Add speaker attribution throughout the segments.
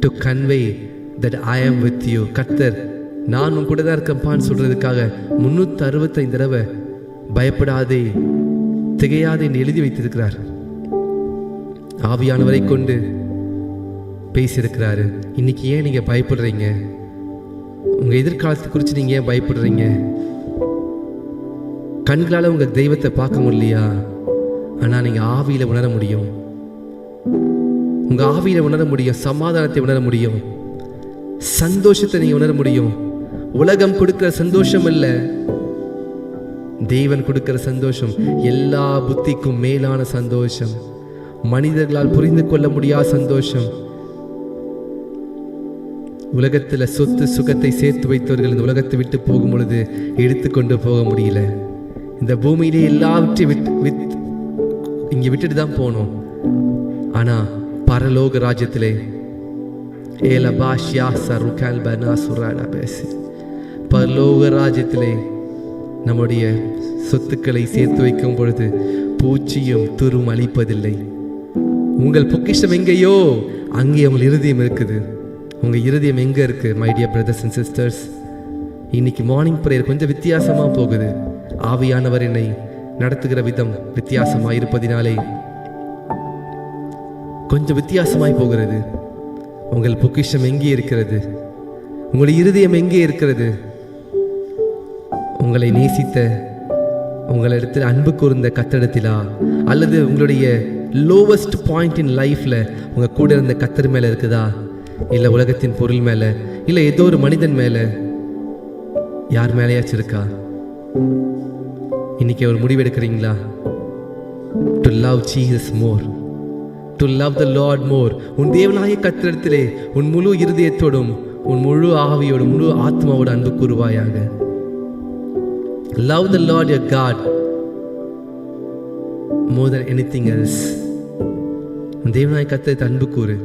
Speaker 1: To convey that I ஆம் with you. கர்த்தர் நான் உன் கூட தான் இருக்கப்பான்னு சொல்றதுக்காக 365 தடவை பயப்படாதே திகையாதே என்று எழுதி வைத்திருக்கிறார். ஆவியானவரை கொண்டு பேசியிருக்கிறாரு. இன்னைக்கு ஏன் நீங்க பயப்படுறீங்க? உங்க எதிர்காலத்தை குறித்து நீங்க ஏன் பயப்படுறீங்க? கண்களால் உங்க தெய்வத்தை பார்க்க முடியலையா? ஆனா நீங்க ஆவியில உணர முடியும். உங்க ஆவியில உணர முடியும், சமாதானத்தை உணர முடியும், சந்தோஷத்தை நீங்க உணர முடியும். உலகம் கொடுக்கிற சந்தோஷம் இல்ல, தேவன் கொடுக்கிற சந்தோஷம் எல்லா புத்திக்கும் மேலான சந்தோஷம், மனிதர்களால் புரிந்து கொள்ள முடியாத சந்தோஷம். உலகத்துல சொத்து சுகத்தை சேர்த்து வைத்தவர்கள் இந்த உலகத்தை விட்டு போகும் பொழுது எடுத்துக்கொண்டு போக முடியல. இந்த பூமியிலே எல்லாவற்றையும் இங்க விட்டுட்டு தான் போனோம். ஆனா பரலோக ராஜ்யத்திலே பரலோக ராஜ்யத்திலே நம்முடைய சொத்துக்களை சேர்த்து வைக்கும் பொழுது பூச்சியும் துரும் அழிப்பதில்லை. உங்கள் பொக்கிஷம் எங்கேயோ அங்கே உங்கள் இருதயம் இருக்குது. உங்க இருதயம் எங்க இருக்கு? My dear brothers and sisters, இன்னைக்கு மார்னிங் பிரேயர் கொஞ்சம் வித்தியாசமா போகுது. ஆவியானவர் என்னை நடத்துகிற விதம் வித்தியாசமாய் இருப்பதினாலே கொஞ்சம் வித்தியாசமாய் போகிறது. உங்கள் பொக்கிஷம் எங்கே இருக்கிறது? உங்களுடைய இருதயம் எங்கே இருக்கிறது? உங்களை நேசித்த, உங்களிடத்தில் அன்பு கூர்ந்த கத்தரிடத்திலா, அல்லது உங்களுடைய லோவஸ்ட் பாயிண்ட் இன் லைஃப்ல உங்க கூட இருந்த கத்தர் மேல இருக்குதா? இல்ல உலகத்தின் பொருள் மேல, இல்ல ஏதோ ஒரு மனிதன் மேல, யார் மேலேயாச்சும் இருக்கா? இன்னைக்கு ஒரு முடிவு எடுக்கிறீங்களா? To love Jesus more, to love the Lord more. உன் தேவனாகிய கர்த்தரிடத்திலே உன் முழு இருதயத்தோடும் உன் முழு ஆவியோடும் முழு ஆத்மாவோடு அன்பு கூறுவாயாக. Love the Lord your God more than anything else. உன் தேவனாகிய கர்த்தரை அன்பு கூறு.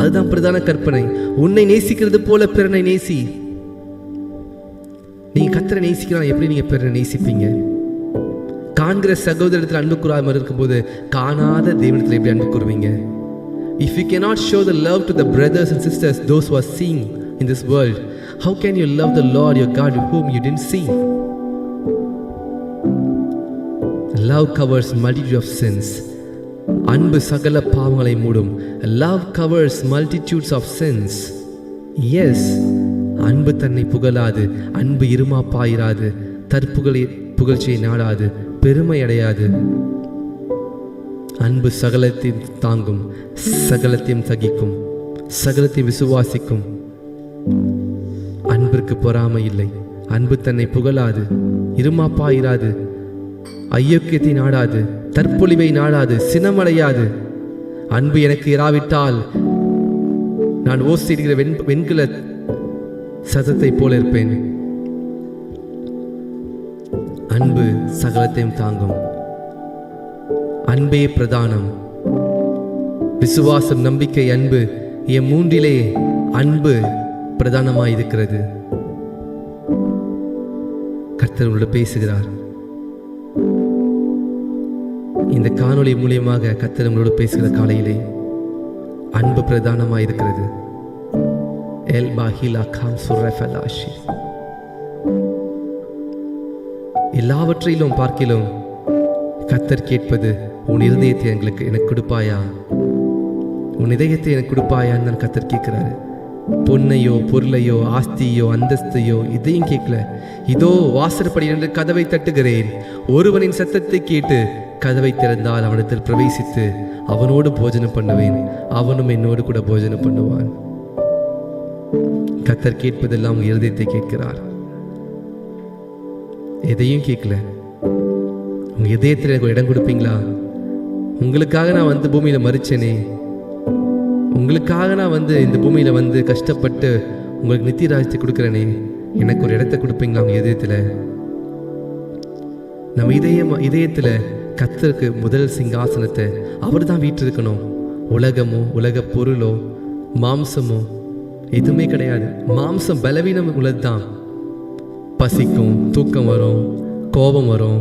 Speaker 1: அதுதான் பிரதான கற்பனை. உன்னை நேசிக்கிறது போல பிறனை நேசி. நீங்க கர்த்தரை நேசிக்கலாம், எப்படி நீங்க பிறனை நேசிப்பீங்க? காண்கிற சகோதரத்தில் அன்பு கூறாமல் இருக்கும்போது காணாத தேவனத்தில் எப்படி அன்பு கூறுவீங்க? If you cannot show the love to the brothers and sisters, those who are seeing in this world, how can you love the Lord your God whom you didn't see? Love covers multitude of sins. அன்பு சகல பாவங்களை மூடும். Love covers multitudes of sins. Yes, அன்பு தன்னை புகழாது, அன்பு இருமாப்பாயிராது, புகழ்ச்சியை நாடாது, பெருமை அடையாது. அன்பு சகலத்தையும் தாங்கும், சகலத்தையும் சகிக்கும், சகலத்தையும் விசுவாசிக்கும். அன்பிற்கு பொறாமை இல்லை. அன்பு தன்னை புகழாது, இருமாப்பாயிராது, ஐயோக்கியத்தை நாடாது, தற்பொழிவை நாடாது, சினமடையாது. அன்பு எனக்கு இராவிட்டால் நான் ஓசிடுகிற வெண்கல சத்தத்தை போல இருப்பேன். அன்பு சகலத்தையும் தாங்கும். அன்பே பிரதானம். விசுவாசம், நம்பிக்கை, அன்பு, என் மூன்றிலே அன்பு பிரதானமாயிருக்கிறது. கர்த்தர் உங்களோடு பேசுகிறார். இந்த காணொளி மூலியமாக கர்த்தர் உங்களோடு பேசுகிற காலையிலே அன்பு பிரதானமாயிருக்கிறது. எல்லாவற்றிலும் பார்க்கிலும் கர்த்தர் கேட்பது, உன் இருதயத்தை எனக்கு கொடுப்பாயா, உன் இதயத்தை எனக்கு கொடுப்பாயான்னு தான் கர்த்தர் கேட்கிறாரு. பொன்னையோ பொருளையோ ஆஸ்தியோ அந்தஸ்தையோ இதையும் கேட்கல. இதோ வாசற்படி என்று கதவை தட்டுகிறேன். ஒருவனின் சத்தத்தை கேட்டு கதவை திறந்தால் அவனிடத்தில் பிரவேசித்து அவனோடு போஜனம் பண்ணுவேன், அவனும் என்னோடு கூட போஜனம் பண்ணுவான். கர்த்தர் கேட்பதெல்லாம் உங்க இருதயத்தை கேட்கிறார். எதையும் கேட்கல. உங்க இதயத்தில் எனக்கு இடம் கொடுப்பீங்களா? உங்களுக்காக நான் வந்து பூமியில மரிச்சேனே, உங்களுக்காக நான் இந்த பூமியில கஷ்டப்பட்டு உங்களுக்கு நித்திய ராஜ்யத்தை கொடுக்குறேனே, எனக்கு ஒரு இடத்தை கொடுப்பீங்களா உங்க இதயத்துல? நம்ம இதயத்துல கர்த்தருக்கு முதல் சிங்காசனத்தை அவர் தான் வீற்றிருக்கணும். உலகமோ உலக பொருளோ மாம்சமோ எதுவுமே கிடையாது. மாம்சம் பலவீனம் உள்ளதுதான். பசிக்கும், தூக்கம் வரும், கோபம் வரும்,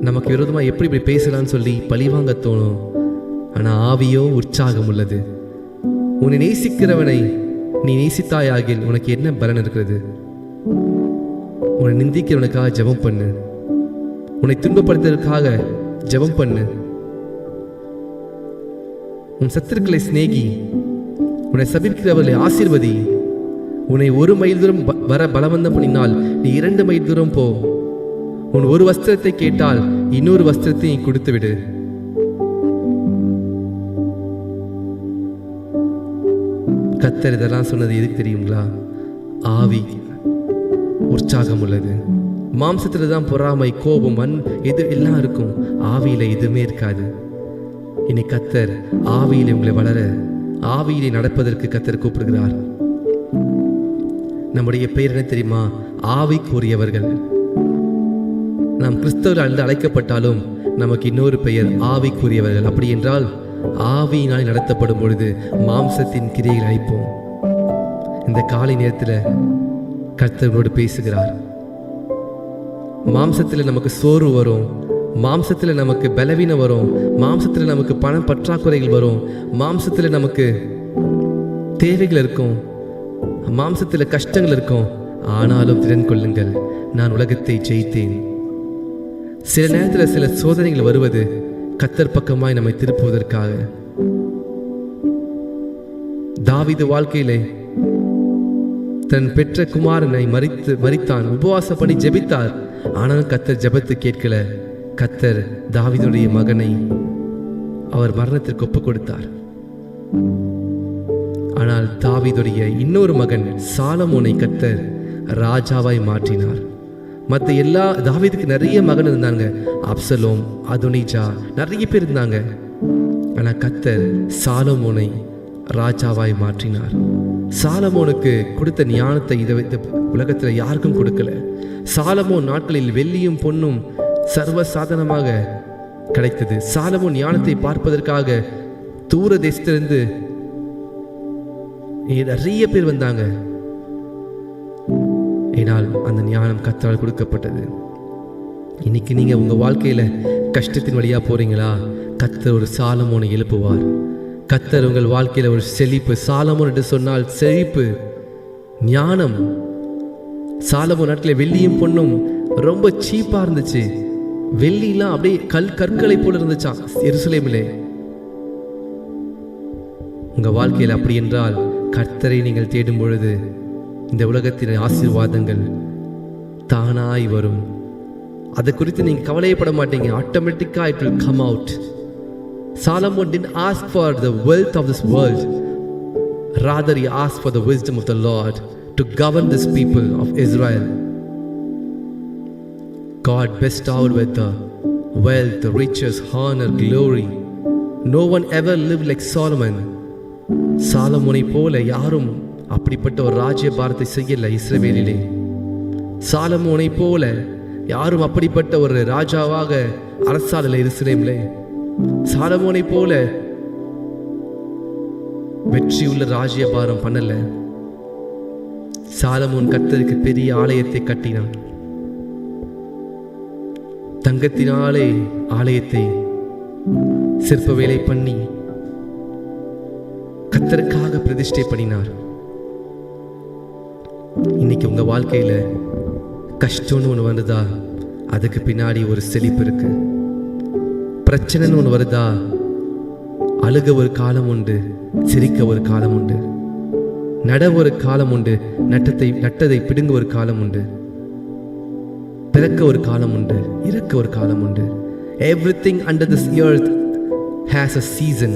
Speaker 1: நமக்கு விரோதமாக எப்படி இப்படி பேசலான்னு சொல்லி பழிவாங்க தோணும். ஆனால் ஆவியோ உற்சாகம் உள்ளது. உன்னை நேசிக்கிறவனை நீ நேசித்தாயாகில் உனக்கு என்ன பலன் இருக்கிறது? உன்னை நிந்திக்கிறவனுக்காக ஜெபம் பண்ணு. உன்னை துன்பப்படுத்துவதற்காக ஜெபம் பண்ணு. உன் சத்துருக்களை சிநேகி. உன்னை சபிக்கிறவர்களை ஆசீர்வதி. உன்னை 1 மைல் தூரம் வர பலவந்தம் பண்ணினால் நீ 2 மைல் தூரம் போ. உன் ஒரு வஸ்திரத்தை கேட்டால் இன்னொரு வஸ்திரத்தை நீ கொடுத்து விடு. கர்த்தர் இதெல்லாம் சொன்னது எதுக்கு தெரியுங்களா? ஆவி உற்சாகம் உள்ளது. மாம்சத்துல தான் பொறாமை, கோபம், இது எல்லாம் இருக்கும். ஆவியில எதுவுமே இருக்காது. இனி கர்த்தர் ஆவியில உங்களை வளர, ஆவியிலே நடப்பதற்கு கர்த்தர் கூப்பிடுகிறார். நம்முடைய பெயர் என்ன தெரியுமா? ஆவிக்குரியவர்கள். நாம் கிறிஸ்தவர்கள் என்று அழைக்கப்பட்டாலும் நமக்கு இன்னொரு பெயர் ஆவிக்குரியவர்கள். அப்படி என்றால் ஆவியினால் நடத்தப்படும் பொழுது மாம்சத்தின் கிரியைகளை அழிப்போம். இந்த காலை நேரத்தில் கர்த்தரோடு பேசுகிறார். மாம்சத்தில் நமக்கு சோர்வு வரும், மாம்சத்தில் நமக்கு பலவீனம் வரும், மாம்சத்தில் நமக்கு பண பற்றாக்குறைகள் வரும், மாம்சத்தில் நமக்கு தேவைகள் இருக்கும், மாம்சத்தில் கஷ்டங்கள் இருக்கும். ஆனாலும் திறன் கொள்ளுங்கள், நான் உலகத்தை ஜெயித்தேன். சில நேரத்தில் சில சோதனைகள் வருவது கர்த்தர் பக்கமாய் நம்மை திருப்புவதற்காக. தாவீது வாழ்க்கையிலே தன் பெற்ற குமாரனை மரித்தான், உபவாச பண்ணி ஜெபித்தார். ஆனாலும் கர்த்தர் ஜெபத்தை கேட்கல. கர்த்தர் தாவீதுடைய மகனை அவர் மரணத்திற்கு ஒப்பு கொடுத்தார். ஆனால் தாவீதுடைய இன்னொரு மகன் சாலமோனை கர்த்தர் ராஜாவாய் மாற்றினார். மற்ற எல்லா தாவீதுக்கு நிறைய மகன் இருந்தாங்க. அப்சலோம், அதோனிஜா, நிறைய பேர் இருந்தாங்க. ஆனால் கர்த்தர் சாலமோனை ராஜாவாய் மாற்றினார். சாலமோனுக்கு கொடுத்த ஞானத்தை இதை வைத்த உலகத்தில் யாருக்கும் கொடுக்கல. சாலமோன் நாட்களில் வெள்ளியும் பொன்னும் சர்வ சாதனமாக கிடைத்தது. சாலமோன் ஞானத்தை பார்ப்பதற்காக தூர தேசத்திலிருந்து நிறைய பேர் வந்தாங்க. ஏனால் அந்த ஞானம் கர்த்தரால் கொடுக்கப்பட்டது. இன்னைக்கு நீங்க உங்க வாழ்க்கையில கஷ்டத்தின் வழியா போறீங்களா? கர்த்தர் ஒரு சாலமோனை எழுப்புவார். கர்த்தர் உங்கள் வாழ்க்கையில ஒரு செழிப்பு. சாலமோன் என்று சொன்னால் செழிப்பு, ஞானம். சாலமோன் நாட்டில் வெள்ளியும் பொன்னும் ரொம்ப சீப்பா இருந்துச்சு. வெள்ளிலாம் அப்படியே கற்களை போல இருந்துச்சான் எருசலேமிலே. உங்க வாழ்க்கையில் அப்படி என்றால் கர்த்தரை நீங்கள் தேடும் பொழுது இந்த உலகத்தின் ஆசீர்வாதங்கள் தானாய் வரும். அதை குறித்து நீங்கள் கவலையப்பட மாட்டீங்க. ஆட்டோமேட்டிக்கா it will come out. Solomon didn't ask for the wealth of this world. Rather he asked for the wisdom of the Lord to govern this people of Israel. God bestowed with the wealth, the riches, honor, glory. No one ever lived like Solomon. சாலமோனை போல யாரும் அப்படிப்பட்ட ஒரு ராஜ்ய பாரத்தை செய்யல இஸ்ரவேலிலே. சாலமோனை போல யாரும் அப்படிப்பட்ட ஒரு ராஜாவாக அரசாளல எருசலேமிலே. சாலமோனை போல வெற்றியுள்ள ராஜ்ய பாரம் பண்ணல. சாலமோன் கர்த்தருக்கு பெரிய ஆலயத்தை கட்டினான். தங்கத்தினாலே ஆலயத்தை சிற்ப வேலை பண்ணி கர்த்தருக்காக பிரதிஷ்டை பண்ணினார். இன்னைக்கு உங்க வாழ்க்கையில கஷ்டம்னு ஒன்று வருதா, அதுக்கு பின்னாடி ஒரு செழிப்பு இருக்கு. பிரச்சனைன்னு ஒன்று வருதா, அழுக ஒரு காலம் உண்டு, சிரிக்க ஒரு காலம் உண்டு. நட ஒரு காலம் உண்டு, நட்டதை பிடுங்க ஒரு காலம் உண்டு. பிறக்க ஒரு காலம் உண்டு, இறக்க ஒரு காலம் உண்டு. Everything under this earth has a season.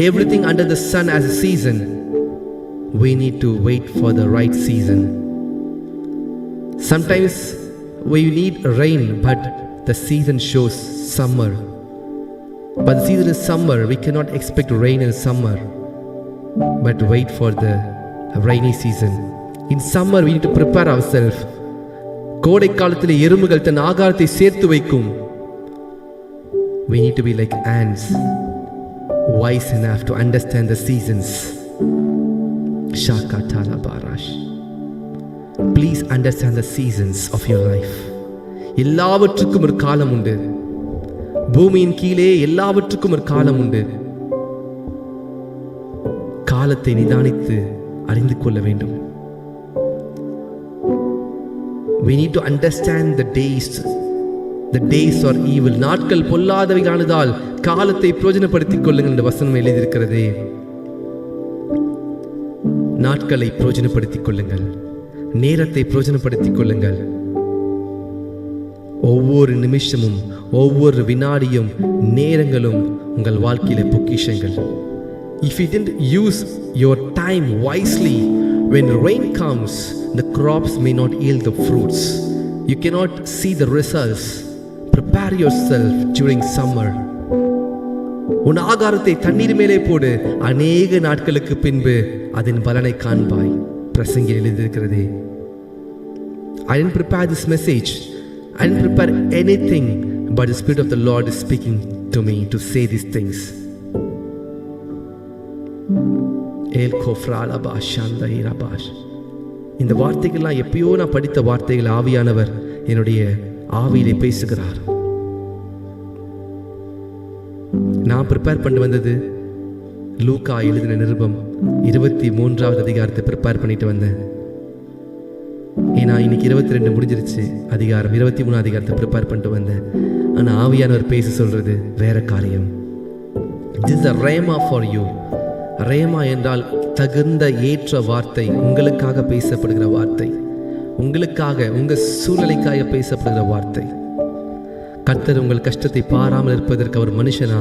Speaker 1: Everything under the sun has a season. We need to wait for the right season. Sometimes we need rain, but the season shows summer. But the season is summer. We cannot expect rain in summer, but wait for the rainy season. In summer we need to prepare ourselves. கோடை காலத்தில் எறும்புகள் தன் ஆகாரத்தை சேர்த்து வைக்கும். We need to be like ants, wise enough to understand the seasons. Shakatala Barash. Please understand the seasons of your life. எல்லாவற்றுக்கும் ஒரு காலம் உண்டு. பூமியின் கீழே எல்லாவற்றுக்கும் ஒரு காலம் உண்டு. காலத்தை நிதானித்து அறிந்து கொள்ள வேண்டும். We need to understand the days. The days are evil. நாட்கள் பொல்லாதவையானதால் காலத்தை பிரயோஜனப்படுத்திக் கொள்ளுங்கள் என்ற வசனம் எழுதியிருக்கிறதே. நாட்களை பிரயோஜனப்படுத்திக் கொள்ளுங்கள், நேரத்தை பிரயோஜனப்படுத்திக் கொள்ளுங்கள். ஒவ்வொரு நிமிஷமும் ஒவ்வொரு வினாடியும் நேரங்களும் உங்கள் வாழ்க்கையில பொக்கிஷங்கள். If you didn't use your time wisely, when rain comes, the crops may not yield the fruits. You cannot see the results. Prepare yourself during summer. உன் ஆகாரத்தை தண்ணீர் மேலே போடு, அநேக நாட்களுக்கு பின்பு அதன் பலனை காண்பாய். பிரசங்கில் எழுதியிருக்கிறதே. I didn't prepare this message. I didn't prepare anything, but the Spirit of the Lord is speaking to me to say these things. இந்த வார்த்தைகள்லாம் எப்பயோ நான் படித்த வார்த்தைகள் ஆவியானவர் என்னுடைய ஆவியிலே பேசுகிறார். நான் ப்ரிப்பேர் பண்ணி வந்தது லூக்கா எழுதின நிருபம் 23வது அதிகாரத்தை ப்ரிப்பேர் பண்ணிட்டு வந்தேன். ஏன்னா இன்னைக்கு 22 முடிஞ்சிருச்சு, அதிகாரம் 23 அதிகாரத்தை ப்ரிப்பேர் பண்ணிட்டு வந்தேன். ஆனால் ஆவியானவர் பேச சொல்றது வேற காரியம். This is a rhema for you. Rhema என்றால் தகுந்த ஏற்ற வார்த்தை, உங்களுக்காக பேசப்படுகிற வார்த்தை, உங்களுக்காக உங்கள் சூழ்நிலைக்காக பேசப்படுகிற வார்த்தை. கர்த்தர் உங்கள் கஷ்டத்தை பாராமல் இருப்பதற்கு அவர் மனுஷனா?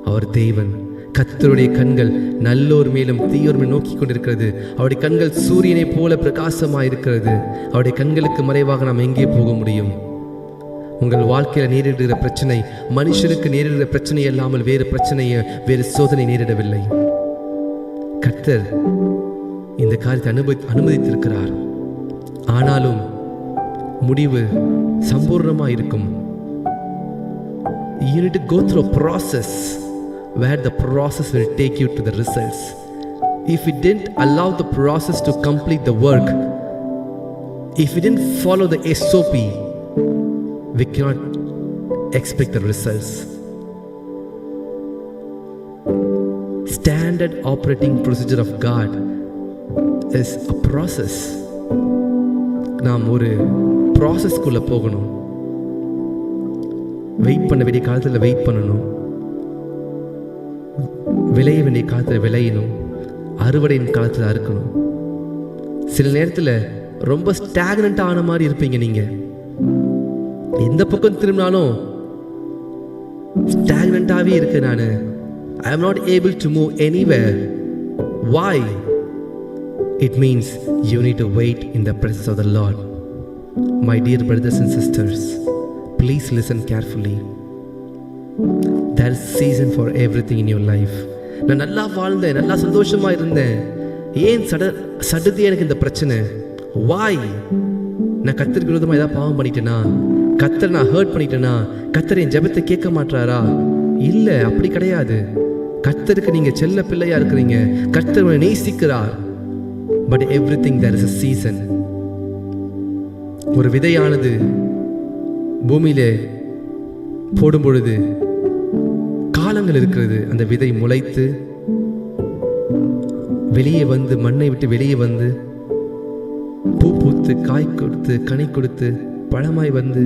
Speaker 1: அவர் தேவன். கர்த்தருடைய கண்கள் நல்லோர் மேலும் தீயோர் மேலும் நோக்கி கொண்டிருக்கிறது. அவருடைய கண்கள் சூரியனை போல பிரகாசமாக இருக்கிறது. அவருடைய கண்களுக்கு மறைவாக நாம் எங்கே போக முடியும்? உங்கள் வாழ்க்கையில் நேரிடுகிற பிரச்சனை மனுஷனுக்கு நேரிடுகிற பிரச்சனை இல்லாமல் வேறு பிரச்சனையை, வேறு சோதனை நேரிடவில்லை. கர்த்தர் இந்த காரியத்தை அனுமதித்திருக்கிறார். ஆனாலும் முடிவு சம்பூர்ணமாக இருக்கும். You need to go through a process where the process will take you to the results. If we didn't allow the process to complete the work, if we didn't follow the SOP, we cannot expect the results. Standard operating procedure of God is a process. நாம் ஒரு ப்ராசஸ்க்குள்ள போகணும். Wait பண்ண வேண்டிய காலத்தில் wait பண்ணணும், விளைய வேண்டிய காலத்தில் விளையணும், அறுவடையின் காலத்தில் அறுக்கணும். சில நேரத்தில் ரொம்ப ஸ்டாக்னண்டாக ஆன மாதிரி இருப்பீங்க. நீங்கள் எந்த பக்கம் திரும்பினாலும் ஸ்டாக்னண்டாகவே இருக்கு. நான் I am not able to move anywhere. Why? It means you need to wait in the presence of the Lord. My dear brothers and sisters, please listen carefully. There is season for everything in your life. நான் நல்லா வாழ்ந்தேன், நல்லா சந்தோஷமா இருந்தேன். ஏன் சடுதி எனக்கு இந்த பிரச்சனை? Why? நான் கர்த்தருக்கு விரோதமாக ஏதாவது பாவம் பண்ணிட்டேனா? கர்த்தரை நான் ஹர்ட் பண்ணிட்டேனா? கர்த்தர் என் ஜெபத்தை கேட்க மாட்டாரா? இல்லை, அப்படி கிடையாது. கர்த்தருக்கு நீங்க செல்ல பிள்ளையா இருக்கிறீங்க. கர்த்தர் உங்களை நேசிக்கிறார். But everything there is a season. ஒரு விதையானது பூமியிலே போடும் பொழுது காலங்கள் இருக்கிறது. அந்த விதை முளைத்து வெளியே வந்து, மண்ணை விட்டு வெளியே வந்து, பூ பூத்து, காய் கொடுத்து, கனி கொடுத்து, பழமாய் வந்து,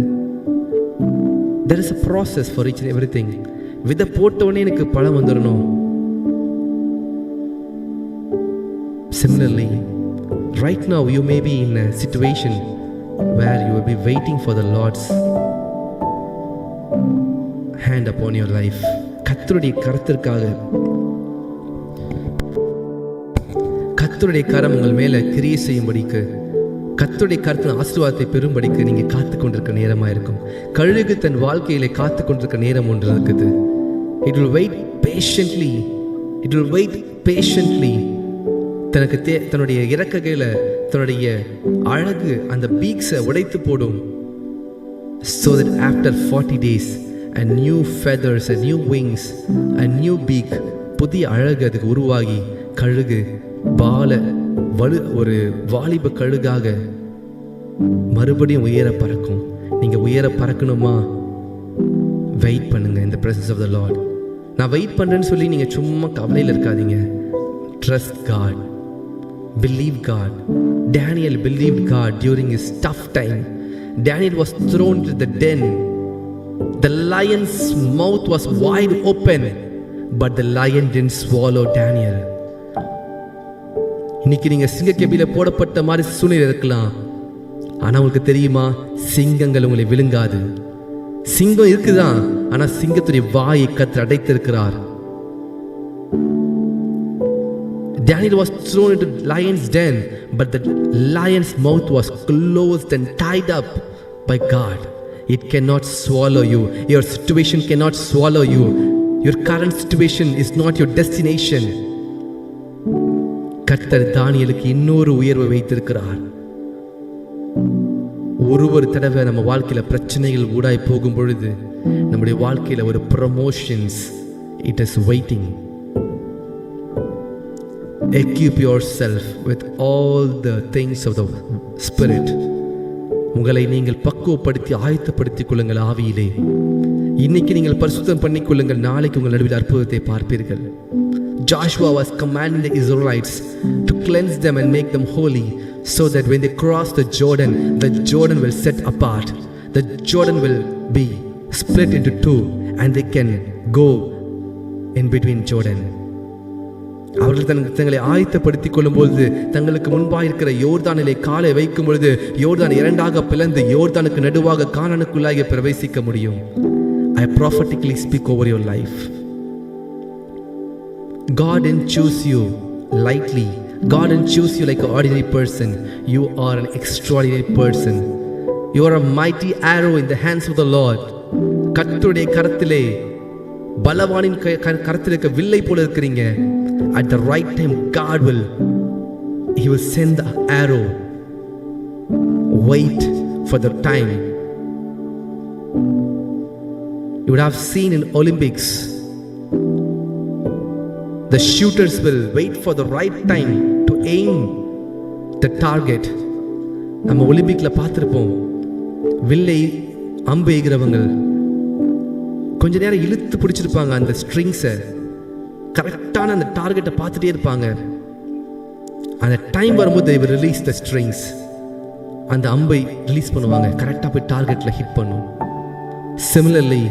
Speaker 1: there is a process for each and everything. விதை போட்டவனே எனக்கு பழம் வந்துடணும். Similarly, right now you may be in a situation where you will be waiting for the Lord's hand upon your life. கர்த்தருடைய கரத்திற்காக, கர்த்தருடைய கரம் உங்கள் மேல கிரியை செய்யும்படிக்கு, கர்த்தருடைய கர்த்தரின் ஆசீர்வாதத்தை பெறும்படிக்கு நீங்க காத்து கொண்டிருக்க நேரமா இருக்கும். கழுகு தன் வாழ்க்கையில காத்து கொண்டிருக்க நேரம் ஒன்று இருக்குது. It will wait patiently. It will wait patiently. தனக்கு தன்னுடைய இறக்கைகளை, தன்னுடைய அழகு அந்த பீக்ஸை உடைத்து போடும். So that after 40 days a new feathers, a new wings, a new beak, புதிய அழகு அதுக்கு உருவாகி கழுகு ஒரு வாலிப கழுகாக மறுபடியும் உயர பறக்கும். நீங்க உயர பறக்கணுமா? வெயிட் பண்ணுங்க in the presence of the Lord. நான் வெயிட் பண்றேன்னு சொல்லி நீங்க சும்மா கவலையில் இருக்காதீங்க. Trust God. Believe God. Daniel believed God during his tough time. Daniel was thrown into the den. The lion's mouth was wide open, but the lion didn't swallow Daniel. இன்னைக்கு நீங்க சிங்கக்கெபியில போடப்பட்ட மாதிரி சூழ்நிலை இருக்கலாம். ஆனா உங்களுக்கு தெரியுமா, சிங்கங்கள் உங்களை விழுங்காது. சிங்கம் இருக்குதான், ஆனா சிங்கத்துடைய வாயை கர்த்தர் அடைத்திருக்கிறார். Daniel was thrown into lion's den, but the lion's mouth was closed and tied up by God. It cannot swallow you. Your situation cannot swallow you. Your current situation is not your destination. கர்த்தர் தானியேலுக்கு இன்னொரு உயர்வை வைத்திருக்கிறார். ஒரு தடவை நம்ம வாழ்க்கையில பிரச்சனைகள் ஊடாய் போகும் பொழுது நம்முடைய வாழ்க்கையில ஒரு promotions it is waiting. Equip yourself with all the things of the Spirit. உங்களை நீங்கள் பக்குவப்படுத்தி ஆயத்தப்படுத்திக் கொள்ளுங்கள் ஆவியிலே. இன்னைக்கு நீங்கள் பரிசுத்தம் பண்ணிக் கொள்ளுங்கள், நாளைக்கு உங்கள் நடுவில் அற்புதத்தை பார்ப்பீர்கள். Joshua was commanding the Israelites to cleanse them and make them holy, so that when they cross the Jordan will set apart. The Jordan will be split into two and they can go in between Jordan. அவர்கள் தங்களை ஆயத்தப்படுத்திக் கொள்ளும் பொழுது தங்களுக்கு முன்பாக இருக்கிற யோர்தானிலே காலை வைக்கும் பொழுது யோர்தான் இரண்டாக பிளந்து யோர்தானுக்கு நடுவாக கானானுக்குள்ளாக பிரவேசிக்க முடியும். I prophetically speak over your life. God didn't choose you lightly. God didn't choose you like an ordinary person. You are an extraordinary person. You are a mighty arrow in the hands of the Lord. கர்த்தருடைய கரத்திலே, பலவானின் கரத்திலே இருக்க வில்லை போல இருக்கிறீங்க. At the right time, God He will send the arrow. Wait for the time. You would have seen in Olympics, the shooters will wait for the right time to aim the target. நம்ம ஒலிம்பிக்ல பார்த்திருப்போம், வில்லை அம்பு எய்கிறவங்க கொஞ்ச நேரம் இழுத்து பிடிச்சிருப்பாங்க. அந்த ஸ்ட்ரிங்ஸை கரெக்டான அந்த டார்கெட்டை பார்த்துட்டே இருப்பாங்க. அந்த டைம் வரும்போது they will release the strings. அந்த அம்பை ரிலீஸ் பண்ணுவாங்க, கரெக்டாக போய் டார்கெட்டில் ஹிட் பண்ணும். Similarly,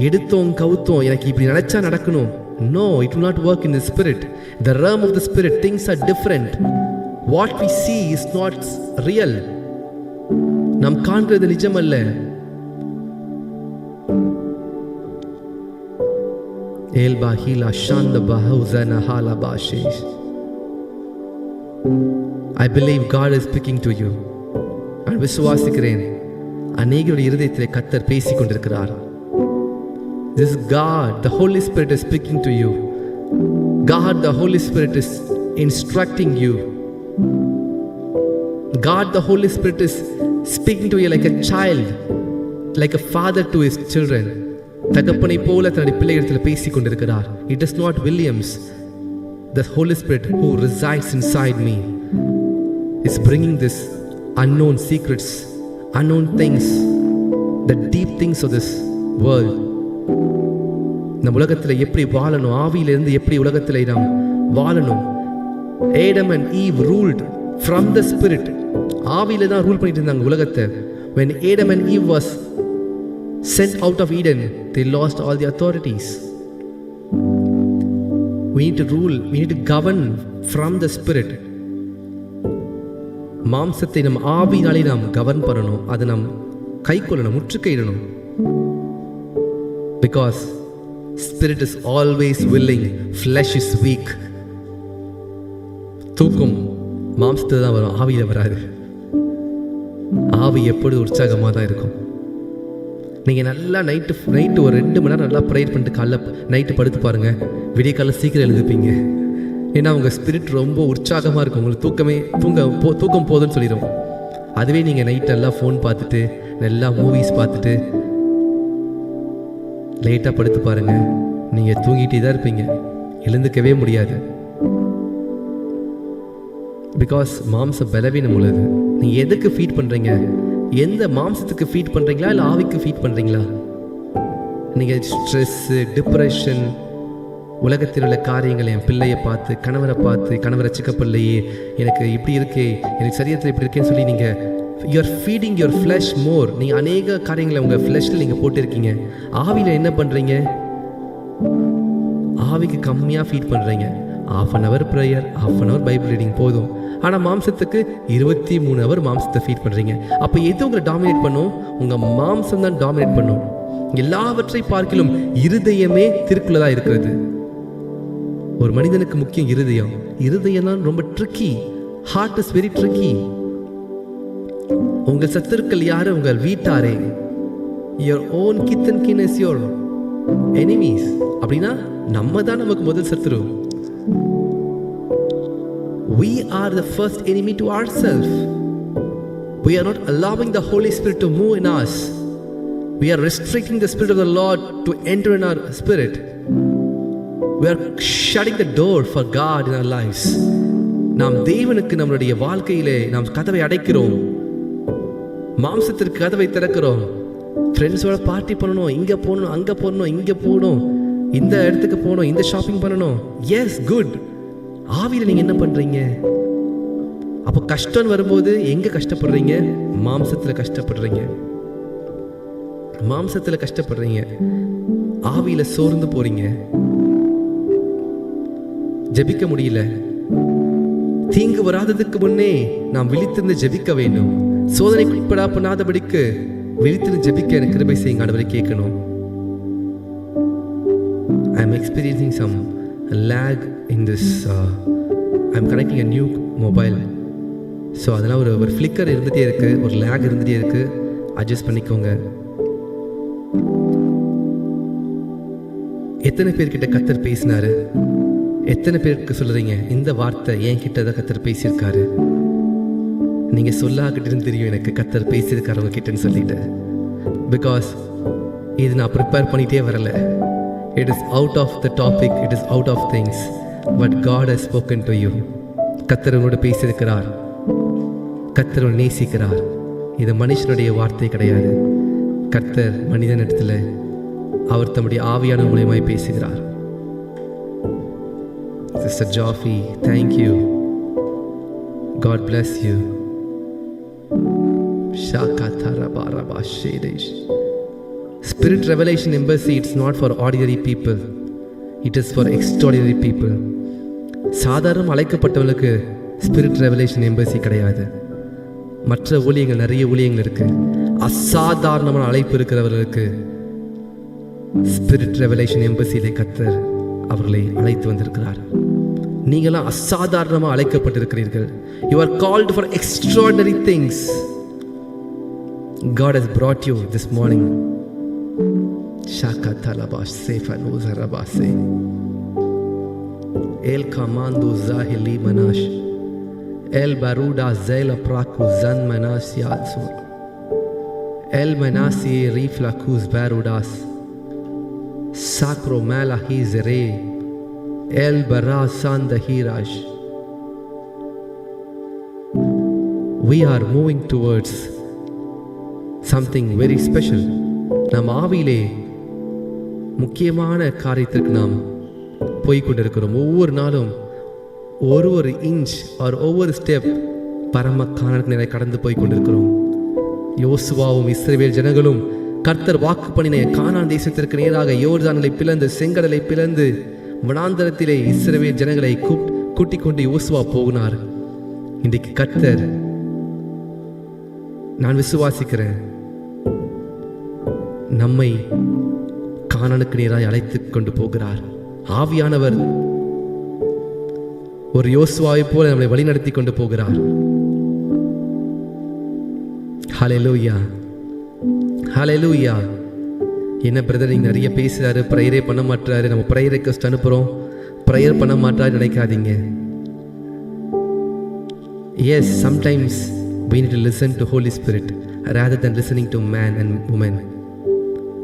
Speaker 1: எடுத்தோம் கவுத்தோம் எனக்கு இப்படி நினைச்சா நடக்கணும். No, it will not work in the spirit. The realm of the spirit, things are different. What we see is not real. நாம் காண்கிறது நிஜம் அல்ல. Elba hila shanda bahuzana hala bashish. I believe God is speaking to you. நான் விசுவாசிக்கிறேன், அநேகருடைய இருதயத்திலே கர்த்தர் பேசிக் கொண்டிருக்கிறார். This God, the Holy Spirit is speaking to you. God, the Holy Spirit is instructing you. God, the Holy Spirit is speaking to you like a child, like a father to his children. தகப்பனை போல தன்னுடைய பிள்ளைகளிடத்தில் பேசிக் கொண்டிருக்கிறார். It is not Williams. The Holy Spirit who resides inside me is bringing this unknown secrets, unknown things, the deep things of this world. நம்ம உலகத்தில் எப்படி வாழணும், ஆவியிலிருந்து எப்படி உலகத்தில் நாம் வாழணும். Adam and Eve ruled from the Spirit. ஆவியில தான் ரூல் பண்ணிட்டு இருந்தாங்க உலகத்தை. When Adam and Eve was sent out of Eden, they lost all the authorities. We need to rule, we need to govern from the Spirit. மாம்சத்தை நம் ஆவியினாலே நாம் govern பண்ணணும், அதை நாம் கை கொள்ளணும், முற்றுகையிடணும். Because Spirit is always willing, flesh is weak. தூக்கம் மாம்சத்தில் தான் வரும், ஆவியில வராது. ஆவி எப்பொழுது உற்சாகமாக தான் இருக்கும். நீங்கள் நல்லா நைட்டு ஒரு 2 மணி நேரம் நல்லா ப்ரேயர் பண்ணிட்டு காலைல நைட்டு படுத்து பாருங்கள், விடிய காலைல சீக்கிரம் எழுதுப்பீங்க. ஏன்னா உங்கள் ஸ்பிரிட் ரொம்ப உற்சாகமாக இருக்கும். உங்களுக்கு தூக்கம் போதுன்னு சொல்லிடும். அதுவே நீங்கள் நைட் நல்லா ஃபோன் பார்த்துட்டு நல்லா மூவிஸ் பார்த்துட்டு லேட்டாக படுத்து பாருங்கள், நீங்கள் தூங்கிட்டே தான் இருப்பீங்க, எழுந்துக்கவே முடியாது. பிகாஸ் மாம்ச பலவீனம் உள்ளது. நீங்கள் எதுக்கு ஃபீட் பண்ணுறீங்க? எந்த மாம்சத்துக்கு ஃபீட் பண்ணுறீங்களா இல்லை ஆவிக்கு ஃபீட் பண்ணுறீங்களா? நீங்கள் ஸ்ட்ரெஸ்ஸு, டிப்ரெஷன், உலகத்தில் உள்ள காரியங்களை, என் பிள்ளையை பார்த்து, கணவரை பார்த்து, கணவர் ரசிக்கப்படலையே, எனக்கு இப்படி இருக்கே, எனக்கு சரீரத்தில் இப்படி இருக்கேன்னு சொல்லி நீங்கள் யூஆர் ஃபீடிங் யுவர் ஃப்ளஷ் மோர். நீங்கள் அநேக காரியங்களை உங்கள் ஃப்ளஷில் நீங்கள் போட்டிருக்கீங்க. ஆவியில் என்ன பண்ணுறீங்க? ஆவிக்கு கம்மியாக ஃபீட் பண்ணுறீங்க. 1/2 hour prayer, 1/2 hour Bible reading போதும். ஆனால் மாம்சத்துக்கு 23 hour மாம்சத்தை ஃபீட் பண்ணுறீங்க. அப்போ எது உங்களை டாமினேட் பண்ணும்? உங்கள் மாம்சம் தான் டாமினேட் பண்ணும். எல்லாவற்றை பார்க்கிலும் இருதயமே திருக்குள்ளதாக இருக்கிறது. ஒரு மனிதனுக்கு முக்கியம் இருதயம். இருதயம் தான் ரொம்ப tricky. Heart is very tricky. உங்கள் சத்துருக்கள் யாரு? உங்கள் வீட்டாரே. your own kith and kin is your enemies. அப்படின்னா நம்ம தான் நமக்கு முதல் சத்துரு. we are the first enemy to ourselves. We are not allowing the Holy Spirit to move in us. We are restricting the Spirit of the Lord to enter in our spirit. We are shutting the door for God in our lives. நாம் தேவனுக்கு நம்மளுடைய வாழ்க்கையிலே நாம் கதவை அடைக்கிறோம். மாம்சத்திற்கு கதவை திறக்கிறோம். ஃப்ரெண்ட்ஸோட party பண்ணணும், இங்கே போகணும், அங்கே போகணும், இங்கே போகணும், இந்த இடத்துக்கு போகணும், இந்த ஷாப்பிங் பண்ணணும். Yes, good. ஆவியில் நீங்கள் என்ன பண்ணுறீங்க? அப்போ கஷ்டம் வரும்போது எங்கே கஷ்டப்படுறீங்க? மாம்சத்தில் கஷ்டப்படுறீங்க. மாம்சத்தில் கஷ்டப்படுறீங்க. ஆவியில் சோர்ந்து போறீங்க. ஜெபிக்க முடியல. தீங்கு வராததுக்கு முன்னே நாம் விழித்திருந்து ஜெபிக்க வேண்டும். சோதனைக்குட்படா பண்ணாதபடிக்கு விழித்திருந்து ஜெபிக்க எனக்கு கிருபை செய்யுங்க ஆண்டவரே கேட்கணும். I am experiencing some lag in this. I am connecting a new mobile. So அதெல்லாம் ஒரு ஃப்ளிக்கர் இருந்துகிட்டே இருக்குது, ஒரு லேக் இருந்துகிட்டே இருக்குது. அட்ஜஸ்ட் பண்ணிக்கோங்க. எத்தனை பேர்கிட்ட கர்த்தர் பேசினாரு? எத்தனை பேருக்கு சொல்கிறீங்க இந்த வார்த்தை என் கிட்ட தான் கர்த்தர் பேசியிருக்காரு? நீங்கள் சொல்லாக்கிட்டேன்னு தெரியும் எனக்கு கர்த்தர் பேசியிருக்காரு உங்க கிட்டன்னு சொல்லிட்டு. பிகாஸ் இது நான் ப்ரிப்பேர் பண்ணிகிட்டே வரலை. It is out of the topic, it is out of things. But God has spoken to you. கர்த்தர் உங்களோட பேசியிருக்கிறார். கர்த்தர் நேசிக்கிறார். இது மனுஷனுடைய வார்த்தை கிடையாது. கர்த்தர் மனிதனிடத்தில் அவர் தம்முடைய ஆவியான மூலியமாய் பேசுகிறார். Sister Joffy, thank you. God bless you. Spirit Revelation Embassy, it's not for ordinary people. It is for extraordinary people. சாதாரண அழைக்கப்பட்டவர்களுக்கு Spirit Revelation Embassy கிடையாது. மற்ற ஊழியங்கள், நிறைய ஊழியங்கள் இருக்கு. அசாதாரணமான அழைப்பு இருக்கிறவர்களுக்கு Spirit Revelation Embassy கர்த்தர் அவர்களை அழைத்து வந்திருக்கிறார். நீங்களாம் அசாதாரணமாக அழைக்கப்பட்டிருக்கிறீர்கள். You are called for extraordinary things. God has brought you this morning. Shaka talabash sefa nuzarabase. El kamando zahili manash. El baruda zela praku zan manas yatsur. El manasi riflakus barudas. Sacro malahi zere. El barasan the hiraj. We are moving towards something very special. நாம் ஆவியிலே முக்கியமான காரியத்திற்கு நாம் போய்கொண்டிருக்கிறோம். ஒவ்வொரு நாளும் ஒரு inch ஒவ்வொரு step பரம காணலுக்கு நிறைய கடந்து போய்கொண்டிருக்கிறோம். யோசுவாவும் இஸ்ரவேல் ஜனங்களும் கர்த்தர் வாக்கு பண்ணின கானான் தேசத்திற்கு நேராக யோர்தானை பிளந்து, செங்கடலை பிளந்து, வனாந்தரத்திலே இஸ்ரவேல் ஜனங்களை கூட்டிக் கொண்டு யோசுவா போகினார். இன்றைக்கு கர்த்தர், நான் விசுவாசிக்கிறேன், நம்மை கானானுக்கு நேராய் அழைத்து கொண்டு போகிறார். ஆவியானவர் ஒரு யோசுவாவை போல நம்மை வழிநடத்தி கொண்டு போகிறார். ஹல்லேலூயா, ஹல்லேலூயா. என்ன பிரதர் நீங்க நிறைய பேசுறாரு, ப்ரேயரே பண்ண மாட்டாரு, நம்ம ப்ரேயர் ரெக்வெஸ்ட் அனுப்புறோம், ப்ரேயர் பண்ண மாட்டாரு நினைக்காதீங்க. Yes, sometimes we need to listen to Holy Spirit rather than listening to man and woman.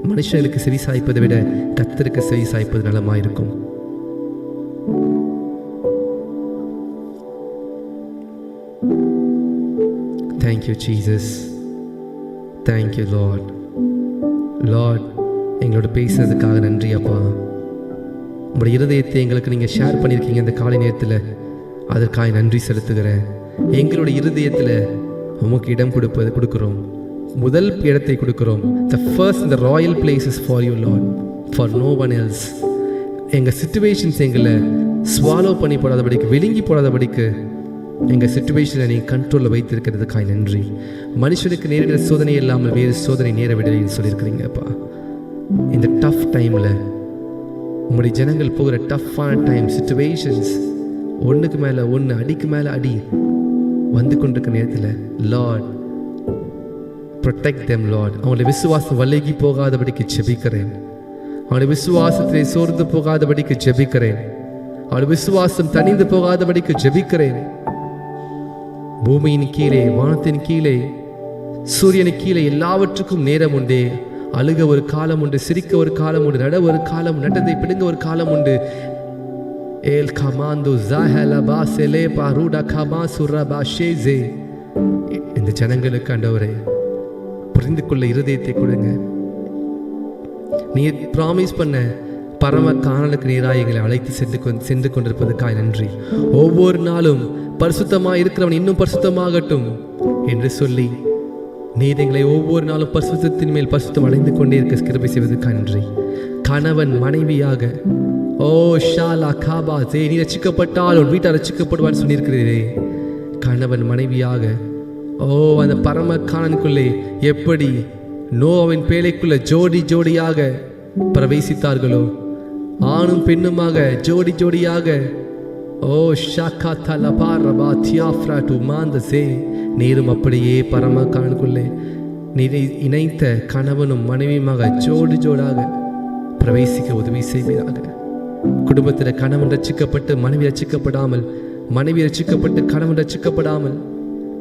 Speaker 1: மனுஷனுக்கு செவி சாய்ப்பதை விட கர்த்தருக்கு செவி சாய்ப்பது நலமாயிருக்கும். Thank you Jesus. Thank you Lord. Lord, எங்களோட பேசுறதுக்காக நன்றி அப்பா. உங்களுடைய இருதயத்தை எங்களுக்கு நீங்கள் ஷேர் பண்ணியிருக்கீங்க இந்த காலை நேரத்தில். அதற்காக நன்றி செலுத்துகிறேன். எங்களுடைய இருதயத்தில் உமக்கு இடம் கொடுக்குறோம். முதல் இடத்தை கொடுக்குறோம். The first in the royal places for you Lord, for no one else. எங்கள் சிச்சுவேஷன்ஸ் எங்களை ஸ்வாலோ பண்ணி போடாதபடிக்கு, விழுங்கி போடாதபடிக்கு எங்கள் சிச்சுவேஷனை நீங்கள் கண்ட்ரோலில் வைத்திருக்கிறதுக்காக நன்றி. மனுஷனுக்கு நேரிட சோதனை இல்லாமல் வேறு சோதனை நேர விடலைன்னு சொல்லியிருக்கிறீங்கப்பா. இந்த டஃப் டைமில் உங்களுடைய ஜனங்கள் போகிற டஃப்பான டைம் சிச்சுவேஷன்ஸ், ஒன்றுக்கு மேலே ஒன்று, அடிக்கு மேலே அடி வந்து கொண்டிருக்கிற நேரத்தில் லார்ட் ப்ரொடெக்ட் தெம் லார்ட். அவங்களுடைய விசுவாசம் வல்லகி போகாதபடிக்கு ஜெபிக்கிறேன். அவனுடைய விசுவாசத்தை சோர்ந்து போகாதபடிக்கு ஜெபிக்கிறேன். அவனுடைய விசுவாசம் தனிந்து போகாதபடிக்கு ஜெபிக்கிறேன். பூமியின் கீழே, வானத்தின் கீழே, சூரியனுக்கு கீழே எல்லாவற்றுக்கும் நேரம் உண்டே. அழுக ஒரு காலம் உண்டு, சிரிக்க ஒரு காலம் உண்டு, நட ஒரு காலம், நட்டத்தை பிடுங்க ஒரு காலம் உண்டு. ஏல் கமாந்தோ ஜஹல பாசலே பாருடா கமாசுரா பாஷேஸே. இந்த ஜனங்களுக்கு ஆண்டவரே புரிந்து கொள்ள இருதயத்தை கொடுங்க. நீ ப்ராமிஸ் பண்ண பரம காணலுக்கு நீராய் எங்களை அழைத்து சென்று கொண்டிருப்பதற்காக நன்றி. ஒவ்வொரு நாளும் பரிசுத்தமாக இருக்கிறவன் இன்னும் பரிசுத்தமாகட்டும் என்று சொல்லி நீர் எங்களை ஒவ்வொரு நாளும் பரிசுத்தத்தின் மேல் பரிசுத்தம் அடைந்து கொண்டே இருக்க கிருபை செய்வதற்காக நன்றி. கணவன் மனைவியாக ஓ ஷாலா காபா ஜே, நீ ரட்சிக்கப்பட்டால் உன் வீட்டால் ரட்சிக்கப்படுவான்னு சொல்லியிருக்கிறீரே. கணவன் மனைவியாக ஓ அந்த பரம காணனுக்குள்ளே எப்படி நோவாவின் பேழைக்குள்ள ஜோடி ஜோடியாக பிரவேசித்தார்களோ, ஆணும் பெண்ணுமாக ஜோடி ஜோடியாக ஓ ஷாக்கா தலபா ரபா தியாஃப்ரா டு மாந்தசே, நீரும் அப்படியே பரம காணனுக்குள்ளே நீரை இணைத்த கணவனும் மனைவியுமாக ஜோடி ஜோடாக பிரவேசிக்க உதவி செய்வீராக. குடும்பத்தில் கணவன் ரட்சிக்கப்பட்டு மனைவி ரட்சிக்கப்படாமல், மனைவி ரட்சிக்கப்பட்டு கணவன் ரட்சிக்கப்படாமல்,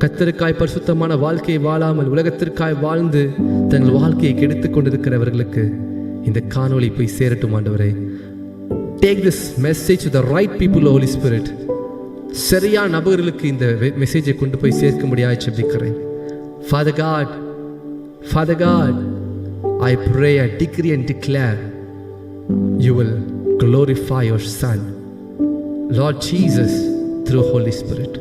Speaker 1: கர்த்தருக்காய் பரிசுத்தமான வாழ்க்கையை வாழாமல் உலகத்திற்காய் வாழ்ந்து தங்கள் வாழ்க்கையை கெடுத்து கொண்டிருக்கிறவர்களுக்கு இந்த காணொளி போய் சேரட்டும் ஆண்டவரே. Take this message to the right people, Holy Spirit. சரியான நபர்களுக்கு இந்த மெசேஜை கொண்டு போய் சேர்க்க முடியாது ஜெபிக்கிறேன். Father God, I pray, I decree and declare you will glorify your Son, Lord Jesus, through Holy Spirit.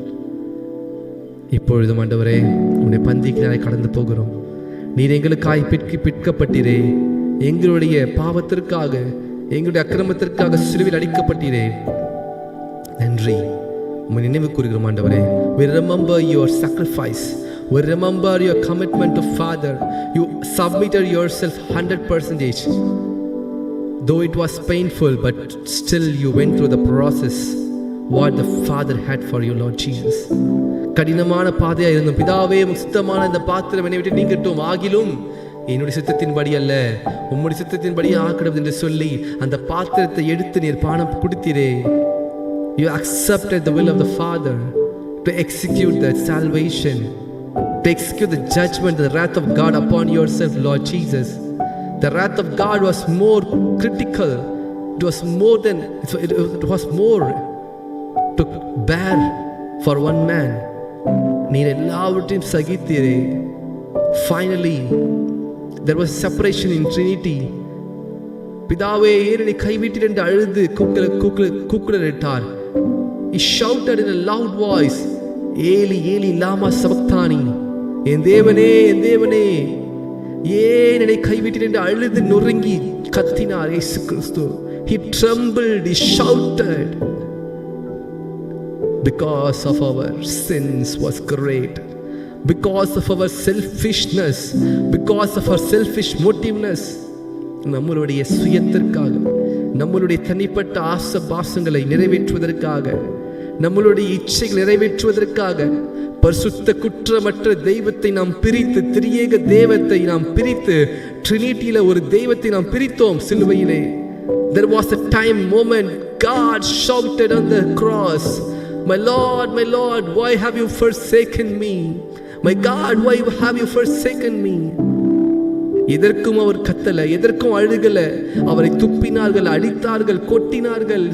Speaker 1: இப்பொழுதும் ஆண்டவரே உன்னை பந்திக்கு கடந்து போகிறோம். நீர் எங்களுக்காய் பிற்கப்பட்டீரே, எங்களுடைய பாவத்திற்காக, எங்களுடைய அக்கிரமத்திற்காக சிலுவையில் அடிக்கப்பட்டீரே. நன்றி, உம்மை நினைவு கூறுகிறோம் ஆண்டவரே. We remember your sacrifice. We remember your commitment to Father. You submitted yourself 100%. Though it was painful, but still you went through the process what the Father had for you, Lord Jesus. கடினமான பாதையாக இருந்தும் பிதாவே சுத்தமான இந்த பாத்திரம் என்னை விட்டு நீங்கட்டும், ஆகிலும் என்னுடைய சித்தத்தின்படி அல்ல உம்முடைய சித்தத்தின்படி ஆக்கிடும் என்று சொல்லி அந்த பாத்திரத்தை எடுத்து நீர் பானம் குடித்தீரே. You accepted the will of the Father to execute the salvation, to execute the judgment, the wrath of God upon yourself, Lord Jesus. The wrath of God was more critical. It was more to bear for one man. நீர் எல்லாவற்றையும் சகித்தீரே. Finally, there was separation in Trinity. பிதாவே ஏன் என்னை கைவிட்டீர் என்று அழுது கூக்குரலிட்டார். He shouted in a loud voice, Eli Eli lama sabachthani. என் தேவனே, என் தேவனே ஏன் என்னை கைவிட்டீர் என்று அழுது நொறுங்கி கத்தினார் இயேசு கிறிஸ்து. He trembled, he shouted. Because of our sins was great, because of our selfishness, because of our selfish motiveness, நம்மளுடைய சுயத்திற்காக, நம்மளுடைய தனிப்பட்ட ஆசபாசங்களை நிறைவேற்றுவதற்காக, நம்மளுடைய இச்சைகளை நிறைவேற்றுவதற்காக பரிசுத்த குற்றமற்ற தெய்வத்தை நாம் பிரித்து, திரியேக தெய்வத்தை நாம் பிரித்து, ட்ரினிட்டியில ஒரு தெய்வத்தை நாம் பிரித்தோம் சிலுவையிலே. There was a time moment God shouted on the cross, my Lord, why have you forsaken me? My God, why have you forsaken me? எதற்கும் அவர் கத்தல, எதற்கும் அழுகல. அவரை துப்பினார்கள், அடித்தார்கள், கொட்டினார்கள்,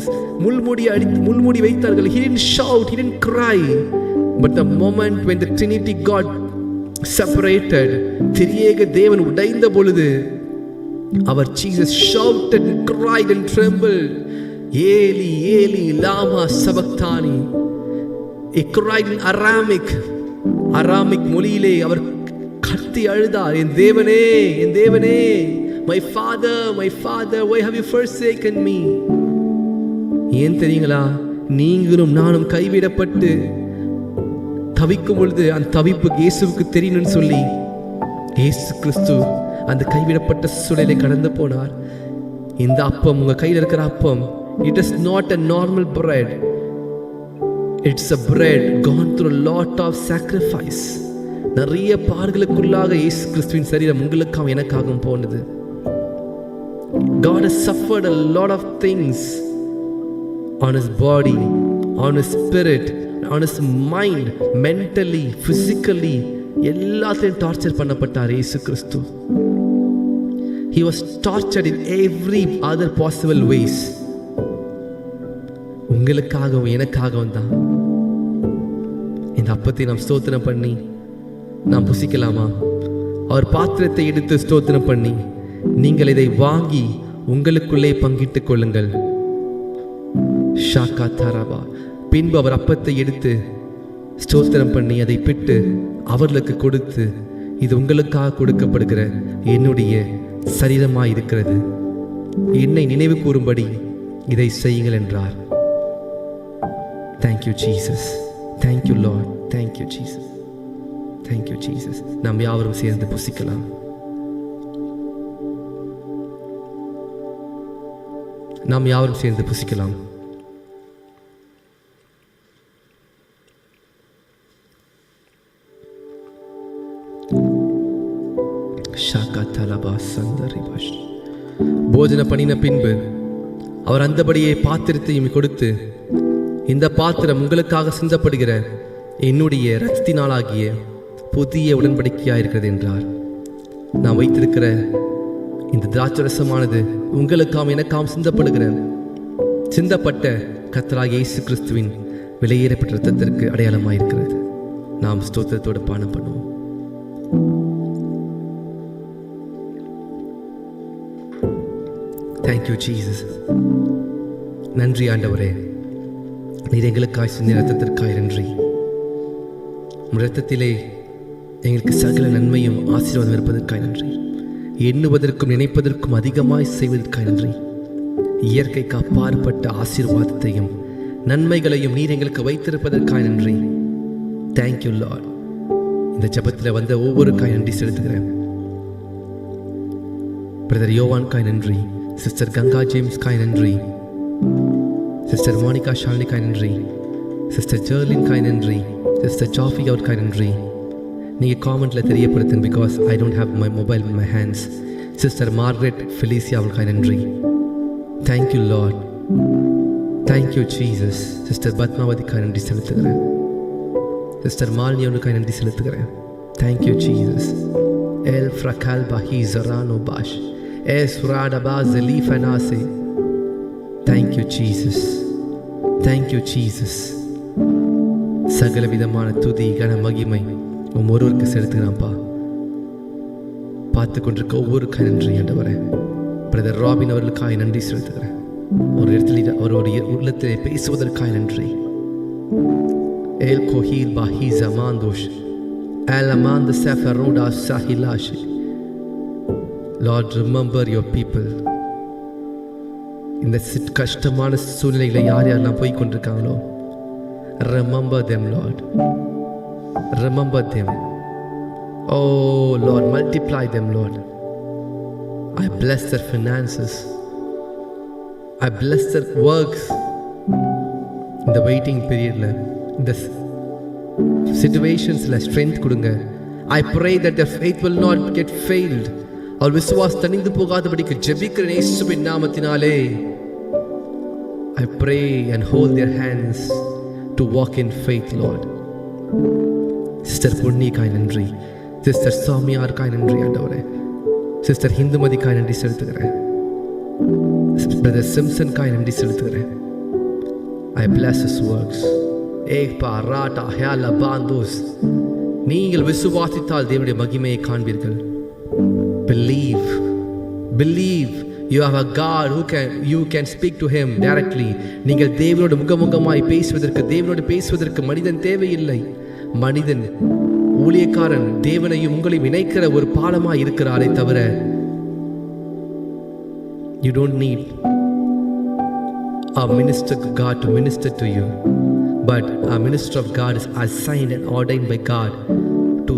Speaker 1: முள்முடி வைத்தார்கள். He didn't shout, he didn't cry. But the moment when the Trinity God separated, திரியேக தேவன் உடைந்த பொழுது அவர் Jesus shouted and cried and trembled. ஏலி ஏலி லாமா சபக்தானி. He cried in Aramic மொழியிலே அவர் கத்தி அழுதார், என் தேவனே, என் தேவனே, my father, why have you forsaken me? ஏன் தெரியுங்களா? நீங்களும் நானும் கைவிடப்பட்டு தவிக்கும் பொழுது அந்த தவிப்பு இயேசுவுக்கு தெரியணும்னு சொல்லி இயேசு கிறிஸ்து அந்த கைவிடப்பட்ட சூழலை கடந்து போனார். இந்த அப்பம், உங்க கையில் இருக்கிற அப்பம், it is not a normal bread. It's a bread gone through a lot of sacrifice. நிறைய பாடுகளுக்குள்ளாக இயேசு கிறிஸ்துவின் சரீரம் உங்களுக்காகவும் எனக்காகவும் போனது. God has suffered a lot of things on his body, on his spirit, on his mind, mentally, physically, எல்லாத்தையும் torture பண்ணப்பட்டார் இயேசு கிறிஸ்து. He was tortured in every other possible ways. உங்களுக்காகவும் எனக்காகவும் தான். இந்த அப்பத்தை நாம் ஸ்தோத்திரம் பண்ணி நாம் புசிக்கலாமா? அவர் பாத்திரத்தை எடுத்து ஸ்தோத்திரம் பண்ணி நீங்கள் இதை வாங்கி உங்களுக்குள்ளே பங்கிட்டுக் கொள்ளுங்கள். ஷாக்கா தாராபா. பின்பு அவர் அப்பத்தை எடுத்து ஸ்தோத்திரம் பண்ணி அதை பிட்டு அவர்களுக்கு கொடுத்து, இது உங்களுக்காக கொடுக்கப்படுகிற என்னுடைய சரீரமாய் இருக்கிறது, என்னை நினைவு கூறும்படி இதை செய்யுங்கள் என்றார். Thank you Jesus. Thank you Lord. Thank you Jesus. Thank you Jesus. நாம் யாவரும் சேர்ந்து புசிக்கலாம். நாம் யாவரும் சேர்ந்து புசிக்கலாம். போஜன பண்ணின பின்பு அவர் அந்தபடியே பாத்திரத்தையும் கொடுத்து, இந்த பாத்திரம் உங்களுக்காக சிந்தப்படுகிற என்னுடைய இரத்தத்தினாலாகிய புதிய உடன்படிக்கையாயிருக்கிறது என்றார். நான் வைத்திருக்கிற இந்த திராட்சரசமானது உங்களுக்காகவும் எனக்காகவும் சிந்தப்பட்ட கர்த்தராகிய இயேசு கிறிஸ்துவின் விலையேறப்பட்ட இரத்தத்திற்கு அடையாளமாயிருக்கிறது. நாம் ஸ்தோத்திரத்தோடு பானம் பண்ணுவோம். Thank you Jesus. நன்றி ஆண்டவரே, நீர் எங்களுக்காய் சிந்திய இரத்தத்திற்காய் நன்றி. இரத்தத்திலே எங்களுக்கு சகல நன்மையும் ஆசீர்வாதம் இருப்பதற்காய் நன்றி. எண்ணுவதற்கும் நினைப்பதற்கும் அதிகமாய் செய்வதற்காய் நன்றி. இயற்கைக்கு அப்பாற்பட்ட ஆசீர்வாதத்தையும் நன்மைகளையும் நீர் எங்களுக்கு வைத்திருப்பதற்காய் நன்றி. Thank you Lord. இந்த ஜெபத்தில் வந்த ஒவ்வொருக்காய் நன்றி செலுத்துகிறேன். பிரதர் யோவான்காய் நன்றி, சிஸ்டர் கங்கா ஜேம்ஸ் காய் நன்றி, சிஸ்டர் மோனிகா ஷாலினி காய் நன்றி, சிஸ்டர் ஜெர்லின் காய் நன்றி, சிஸ்டர் ஜாஃபி அவுட் காய் நன்றி. நீங்கள் காமெண்ட்டில் தெரியப்படுத்துங்க, because I don't have my mobile in my hands. Sister Margaret Felicia அவளுக்காய் நன்றி. Thank you Lord. Thank you Jesus. Sister பத்மாவதிக்காய் நன்றி செலுத்துகிறேன். சிஸ்டர் மாலினி அவளுக்காய் நன்றி செலுத்துகிறேன். Thank you Jesus. எல் ஃப்ரகால் பஹி ஜரானோ பாஷ் எஸ் ராடபா ஜலீஃபனாசே. Thank you Jesus. Thank you Jesus. சகல விதமான துதி கன மகிமை ஒவ்வொருவருக்கு செலுத்துகிறான்ப்பா. பார்த்து கொண்டிருக்க ஒவ்வொருக்காய் நன்றி ஆண்டவரே. பிரதர் ராபின் அவர்களுக்காய் நன்றி செலுத்துகிறேன். ஒரு இடத்துல அவருடைய உள்ளத்திலே பேசுவதற்காய் நன்றி. எல் கோஹீல் பாஹி ஜமாந்தோஷ் எல் அமாந்த செஃபரோடா சாஹிலாஷ். Lord, remember your people. இந்த கஷ்டமான சூழ்நிலைகளை யார் யாரெல்லாம் போய் கொண்டிருக்காங்களோ, remember them Lord. Remember them. Oh Lord, multiply them Lord. I bless their finances. I bless their works. In the waiting period, in the situations, strength கொடுங்க. I pray that their faith will not get failed. அவர் விசுவாசம் தணிந்து போகாதபடிக்கு ஜெபிக்கிறேன் இயேசுவின் நாமத்தினாலே. I pray and hold their hands to walk in faith Lord. Sister புண்ணியக்காய் நன்றி, sister சாமியார்காய் நன்றி ஆண்டவரே. சிஸ்டர் ஹிந்துமதிக்காய் நன்றி செலுத்துகிறேன். பிரதர் சிம்சன்காய் நன்றி செலுத்துகிறேன். I bless his works. நீங்கள் விசுவாசித்தால் தேவனுடைய மகிமையை காண்பீர்கள். Believe You have a God who you can speak to him directly. நீங்கள் தேவனோடு முகமுகமாய் பேசுவதற்கு, தேவனோடு பேசுவதற்கு மனிதன் தேவையில்லை. மனிதன் ஊழியக்காரன் தேவனையும் உங்களையும் இணைக்கிற ஒரு பாலமாய் இருக்கிறாரே தவிர, you don't need a minister of God to minister to you, but a minister of God is assigned and ordained by God to